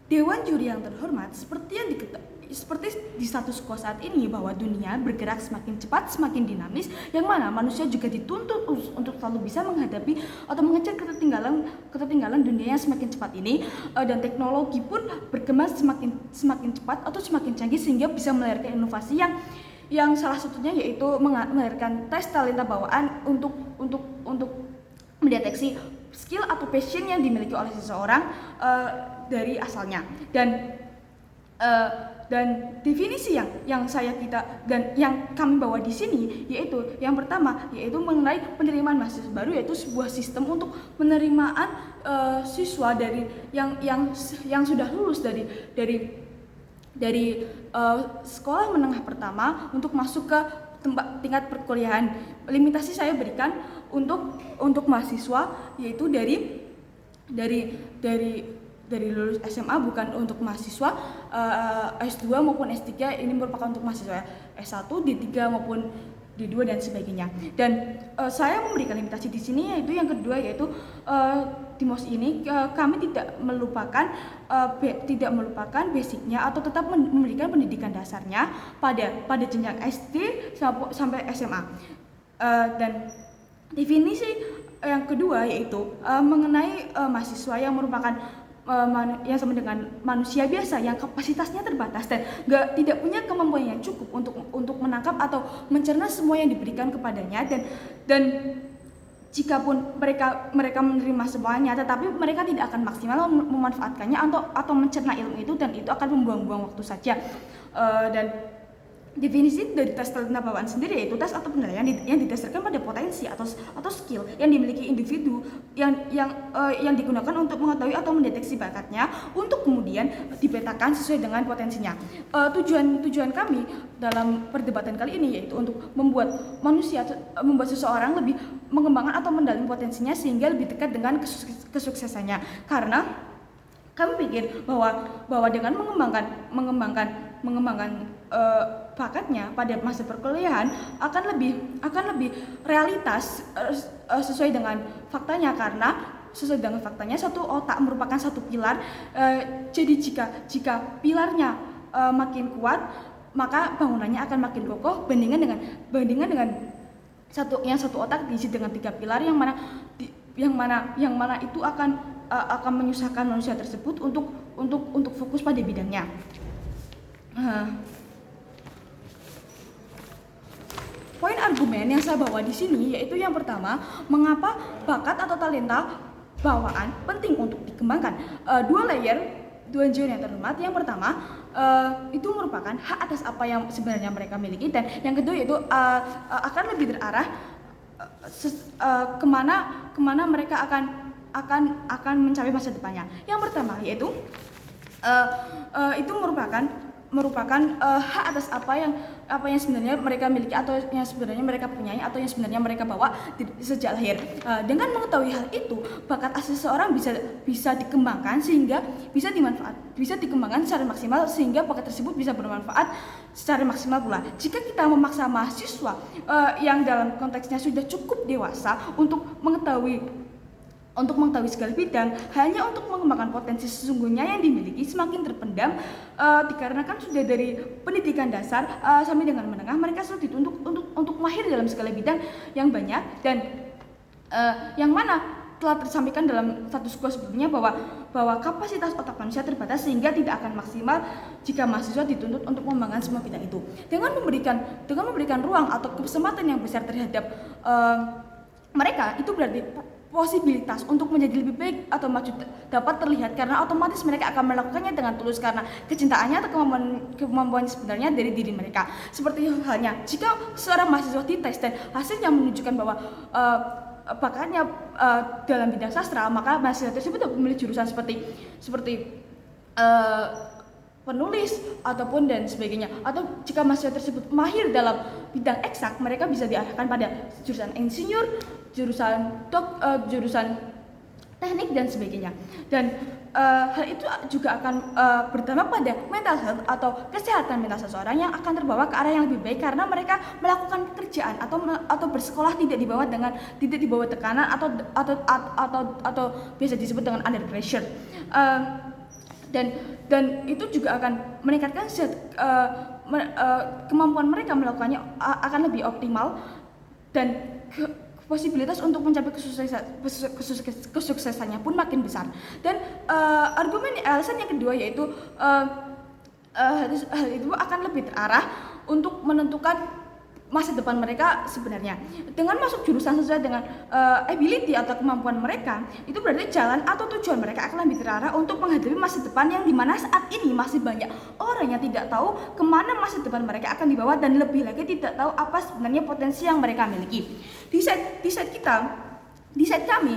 Dewan juri yang terhormat, seperti di status quo saat ini bahwa dunia bergerak semakin cepat, semakin dinamis, yang mana manusia juga dituntut untuk selalu bisa menghadapi atau mengejar ketertinggalan dunia yang semakin cepat ini, dan teknologi pun berkembang semakin cepat atau semakin canggih sehingga bisa melahirkan inovasi yang salah satunya yaitu melahirkan tes talenta bawaan untuk mendeteksi skill atau passion yang dimiliki oleh seseorang dari asalnya. Dan definisi yang yang kami bawa di sini yaitu yang pertama yaitu mengenai penerimaan mahasiswa baru, yaitu sebuah sistem untuk penerimaan siswa dari yang sudah lulus dari sekolah menengah pertama untuk masuk ke tingkat perkuliahan. Limitasi saya berikan untuk mahasiswa yaitu dari lulus SMA, bukan untuk mahasiswa S2 maupun S3. Ini merupakan untuk mahasiswa S1, D3 maupun D2 dan sebagainya. Dan saya memberikan limitasi di sini yaitu yang kedua, yaitu di MOS ini kami tidak melupakan basicnya atau tetap memberikan pendidikan dasarnya pada jenjang SD sampai SMA. Dan definisi yang kedua yaitu mengenai mahasiswa yang merupakan yang sama dengan manusia biasa yang kapasitasnya terbatas dan tidak punya kemampuan yang cukup untuk menangkap atau mencerna semua yang diberikan kepadanya, dan jikapun mereka menerima semuanya, tetapi mereka tidak akan maksimal memanfaatkannya atau mencerna ilmu itu, dan itu akan membuang-buang waktu saja. Dan definisi dari tes talenta bawaan sendiri yaitu tes atau penilaian yang didasarkan pada potensi atau skill yang dimiliki individu yang digunakan untuk mengetahui atau mendeteksi bakatnya untuk kemudian dipetakan sesuai dengan potensinya. Tujuan kami dalam perdebatan kali ini yaitu untuk membuat seseorang lebih mengembangkan atau mendalami potensinya sehingga lebih dekat dengan kesuksesannya, karena kami pikir bahwa dengan mengembangkan bakatnya pada masa perkuliahan akan lebih realitas sesuai dengan faktanya, karena sesuai dengan faktanya satu otak merupakan satu pilar. Jadi jika pilarnya makin kuat, maka bangunannya akan makin kokoh bandingan dengan satu otak diisi dengan 3 pilar yang mana itu akan menyusahkan manusia tersebut untuk fokus pada bidangnya. Poin argumen yang saya bawa di sini yaitu yang pertama, mengapa bakat atau talenta bawaan penting untuk dikembangkan. Dua jiwa yang terhormat. Yang pertama, itu merupakan hak atas apa yang sebenarnya mereka miliki, dan yang kedua yaitu akan lebih terarah kemana mereka akan mencapai masa depannya. Yang pertama yaitu itu merupakan hak atas apa yang sebenarnya mereka miliki atau yang sebenarnya mereka punyai atau yang sebenarnya mereka bawa sejak lahir. Dengan mengetahui hal itu, bakat asli seseorang bisa dikembangkan sehingga bisa dikembangkan secara maksimal sehingga bakat tersebut bisa bermanfaat secara maksimal pula. Jika kita memaksa mahasiswa yang dalam konteksnya sudah cukup dewasa untuk mengetahui segala bidang hanya untuk mengembangkan potensi sesungguhnya yang dimiliki, semakin terpendam dikarenakan sudah dari pendidikan dasar sampai dengan menengah mereka sudah dituntut untuk mahir dalam segala bidang yang banyak, dan yang mana telah tersampaikan dalam status quo sebelumnya bahwa kapasitas otak manusia terbatas sehingga tidak akan maksimal jika mahasiswa dituntut untuk mengembangkan semua bidang itu. Dengan memberikan ruang atau kesempatan yang besar terhadap mereka, itu berarti posibilitas untuk menjadi lebih baik atau maju dapat terlihat, karena otomatis mereka akan melakukannya dengan tulus karena kecintaannya atau kemampuannya sebenarnya dari diri mereka. Seperti halnya jika seorang mahasiswa dites dan hasilnya menunjukkan bahwa bakatnya dalam bidang sastra, maka mahasiswa tersebut dapat memilih jurusan seperti penulis ataupun dan sebagainya. Atau jika mahasiswa tersebut mahir dalam bidang eksak, mereka bisa diarahkan pada jurusan insinyur, jurusan teknik dan sebagainya. Dan hal itu juga akan berdampak pada mental health atau kesehatan mental seseorang yang akan terbawa ke arah yang lebih baik karena mereka melakukan pekerjaan atau bersekolah tidak dibawa tekanan atau biasa disebut dengan under pressure. dan itu juga akan meningkatkan kemampuan mereka melakukannya akan lebih optimal, dan posibilitas untuk mencapai kesuksesannya pun makin besar. Dan alasan yang kedua yaitu hal itu akan lebih terarah untuk menentukan masa depan mereka sebenarnya. Dengan masuk jurusan sesuai dengan ability atau kemampuan mereka, itu berarti jalan atau tujuan mereka akan lebih terarah untuk menghadapi masa depan yang dimana saat ini masih banyak orang yang tidak tahu kemana masa depan mereka akan dibawa, dan lebih lagi tidak tahu apa sebenarnya potensi yang mereka miliki. Di set kami,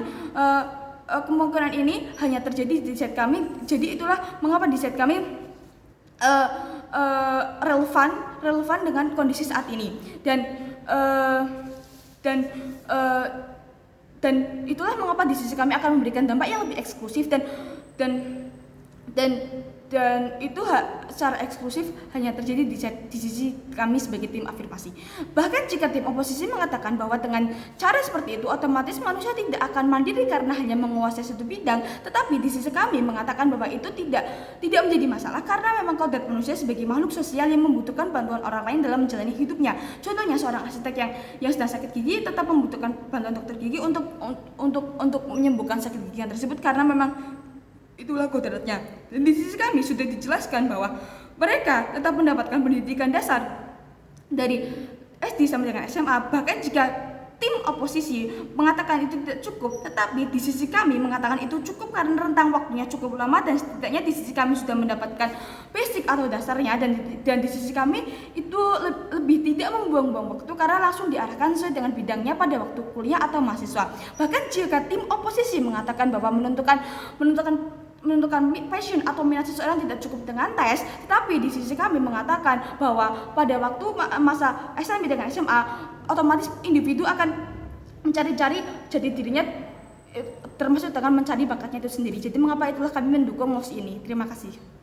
kemungkinan ini hanya terjadi di set kami. Jadi itulah mengapa di set kami relevan dengan kondisi saat ini, dan itulah mengapa di sisi kami akan memberikan dampak yang lebih eksklusif, dan itu secara eksklusif hanya terjadi di sisi kami sebagai tim afirmasi. Bahkan jika tim oposisi mengatakan bahwa dengan cara seperti itu otomatis manusia tidak akan mandiri karena hanya menguasai satu bidang, tetapi di sisi kami mengatakan bahwa itu tidak menjadi masalah karena memang kodrat manusia sebagai makhluk sosial yang membutuhkan bantuan orang lain dalam menjalani hidupnya. Contohnya seorang arsitek yang sedang sakit gigi tetap membutuhkan bantuan dokter gigi untuk menyembuhkan sakit giginya tersebut karena memang itulah kodratnya. Dan di sisi kami sudah dijelaskan bahwa mereka tetap mendapatkan pendidikan dasar dari SD sampai dengan SMA. Bahkan jika tim oposisi mengatakan itu tidak cukup, tetapi di sisi kami mengatakan itu cukup karena rentang waktunya cukup lama, dan setidaknya di sisi kami sudah mendapatkan basic atau dasarnya, dan di sisi kami itu lebih tidak membuang-buang waktu karena langsung diarahkan sesuai dengan bidangnya pada waktu kuliah atau mahasiswa. Bahkan jika tim oposisi mengatakan bahwa menentukan passion atau minat seseorang tidak cukup dengan tes, tetapi di sisi kami mengatakan bahwa pada waktu masa SMP dengan SMA otomatis individu akan mencari-cari jadi dirinya, termasuk dengan mencari bakatnya itu sendiri. Jadi mengapa itulah kami mendukung mosi ini. Terima kasih.